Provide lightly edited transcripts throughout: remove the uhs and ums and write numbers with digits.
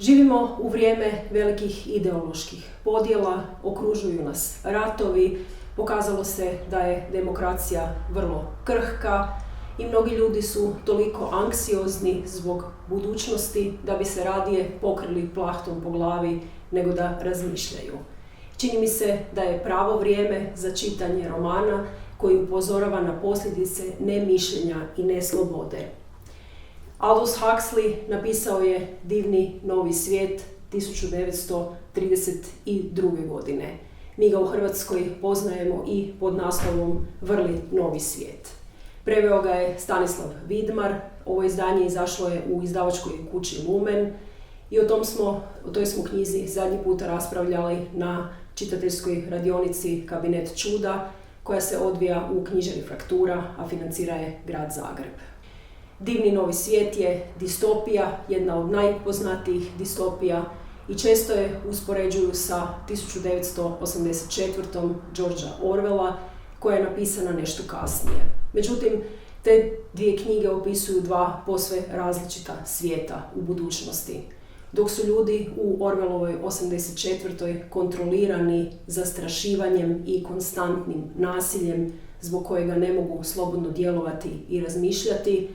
Živimo u vrijeme velikih ideoloških podjela, okružuju nas ratovi, pokazalo se da je demokracija vrlo krhka i mnogi ljudi su toliko anksiozni zbog budućnosti da bi se radije pokrili plahtom po glavi nego da razmišljaju. Čini mi se da je pravo vrijeme za čitanje romana koji upozorava na posljedice nemišljenja i neslobode. Aldous Huxley napisao je Divni novi svijet 1932. godine. Mi ga u Hrvatskoj poznajemo i pod naslovom Vrli novi svijet. Preveo ga je Stanislav Vidmar, ovo izdanje izašlo je u izdavačkoj kući Lumen i o toj smo knjizi zadnji puta raspravljali na čitateljskoj radionici Kabinet čuda koja se odvija u knjižari Fraktura, a financira je Grad Zagreb. Divni novi svijet je distopija, jedna od najpoznatijih distopija i često je uspoređuju sa 1984. Georgea Orwella koja je napisana nešto kasnije. Međutim, te dvije knjige opisuju dva posve različita svijeta u budućnosti. Dok su ljudi u Orwellovoj 84. kontrolirani zastrašivanjem i konstantnim nasiljem zbog kojega ne mogu slobodno djelovati i razmišljati,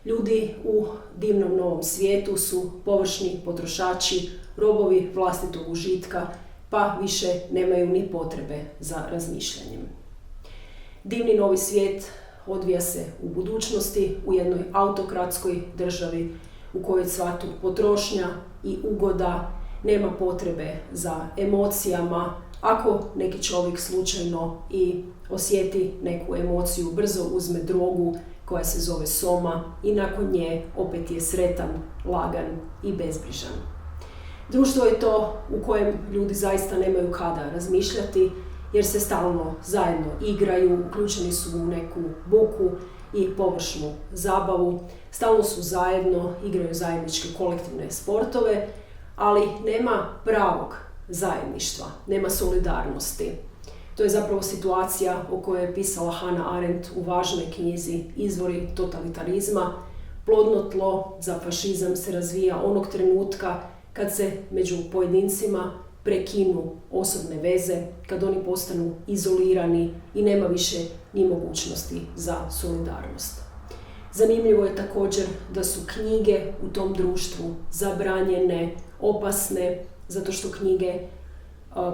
ljudi u divnom novom svijetu su površni potrošači, robovi vlastitog užitka, pa više nemaju ni potrebe za razmišljanjem. Divni novi svijet odvija se u budućnosti, u jednoj autokratskoj državi u kojoj cvatu potrošnja i ugoda, nema potrebe za emocijama. Ako neki čovjek slučajno i osjeti neku emociju, brzo uzme drogu koja se zove soma i nakon nje opet je sretan, lagan i bezbrižan. Društvo je to u kojem ljudi zaista nemaju kada razmišljati jer se stalno zajedno igraju, uključeni su u neku buku i površnu zabavu, stalno su zajedno, igraju zajedničke kolektivne sportove, ali nema pravog zajedništva, nema solidarnosti. To je zapravo situacija o kojoj je pisala Hannah Arendt u važnoj knjizi Izvori totalitarizma. Plodno tlo za fašizam se razvija onog trenutka kad se među pojedincima prekinu osobne veze, kad oni postanu izolirani i nema više ni mogućnosti za solidarnost. Zanimljivo je također da su knjige u tom društvu zabranjene, opasne, zato što knjige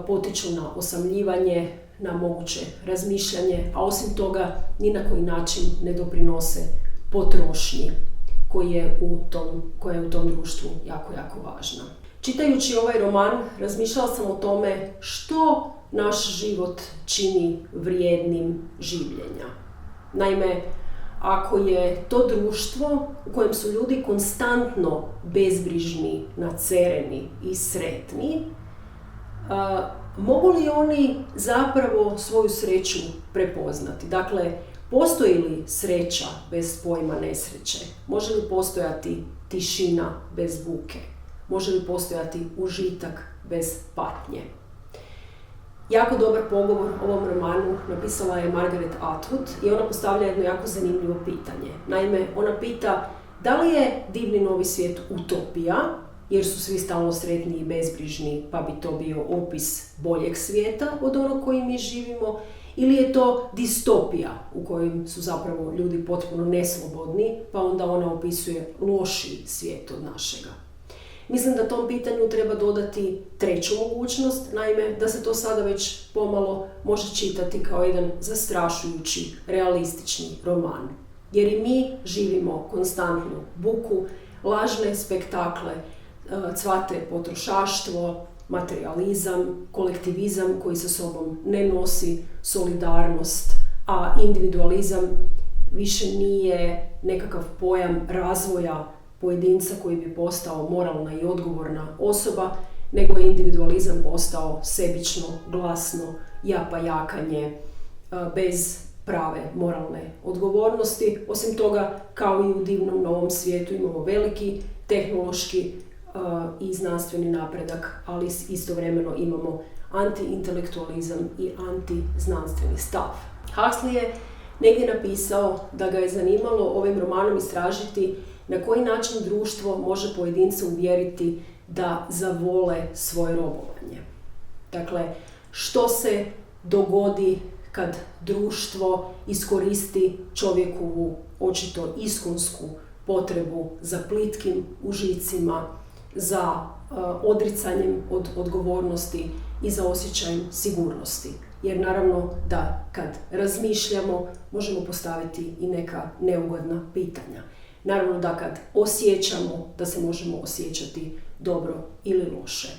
potiču na osamljivanje, na moguće razmišljanje, a osim toga ni na koji način ne doprinose potrošnji koja je u tom društvu jako, jako važna. Čitajući ovaj roman, razmišljala sam o tome što naš život čini vrijednim življenja. Naime, ako je to društvo u kojem su ljudi konstantno bezbrižni, nacereni i sretni, mogu li oni zapravo svoju sreću prepoznati? Dakle, postoji li sreća bez pojma nesreće? Može li postojati tišina bez buke? Može li postojati užitak bez patnje? Jako dobar pogovor o ovom romanu napisala je Margaret Atwood i ona postavlja jedno jako zanimljivo pitanje. Naime, ona pita da li je divni novi svijet utopija, jer su svi stalno sretni i bezbrižni, pa bi to bio opis boljeg svijeta od onog koji mi živimo, ili je to distopija u kojem su zapravo ljudi potpuno neslobodni, pa onda ona opisuje lošiji svijet od našega. Mislim da tom pitanju treba dodati treću mogućnost, naime da se to sada već pomalo može čitati kao jedan zastrašujući, realistični roman. Jer i mi živimo konstantnu buku, lažne spektakle, cvate potrošaštvo, materializam, kolektivizam koji sa sobom ne nosi solidarnost, a individualizam više nije nekakav pojam razvoja pojedinca koji bi postao moralna i odgovorna osoba, nego je individualizam postao sebično, glasno japajakanje bez prave moralne odgovornosti. Osim toga, kao i u divnom novom svijetu, imamo veliki tehnološki i znanstveni napredak, ali istovremeno imamo anti-intelektualizam i anti-znanstveni stav. Huxley je negdje napisao da ga je zanimalo ovim romanom istražiti na koji način društvo može pojedinca uvjeriti da zavole svoje robovanje. Dakle, što se dogodi kad društvo iskoristi čovjekovu očito iskonsku potrebu za plitkim užicima, za odricanjem od odgovornosti i za osjećajem sigurnosti. Jer naravno da kad razmišljamo možemo postaviti i neka neugodna pitanja. Naravno da kad osjećamo da se možemo osjećati dobro ili loše.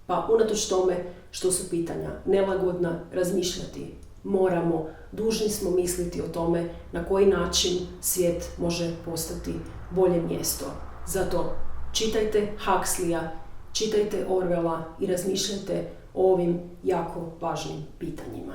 Pa unatoč tome što su pitanja nelagodna, razmišljati moramo, dužni smo misliti o tome na koji način svijet može postati bolje mjesto. Zato čitajte Huxleya, čitajte Orwella i razmišljajte o ovim jako važnim pitanjima.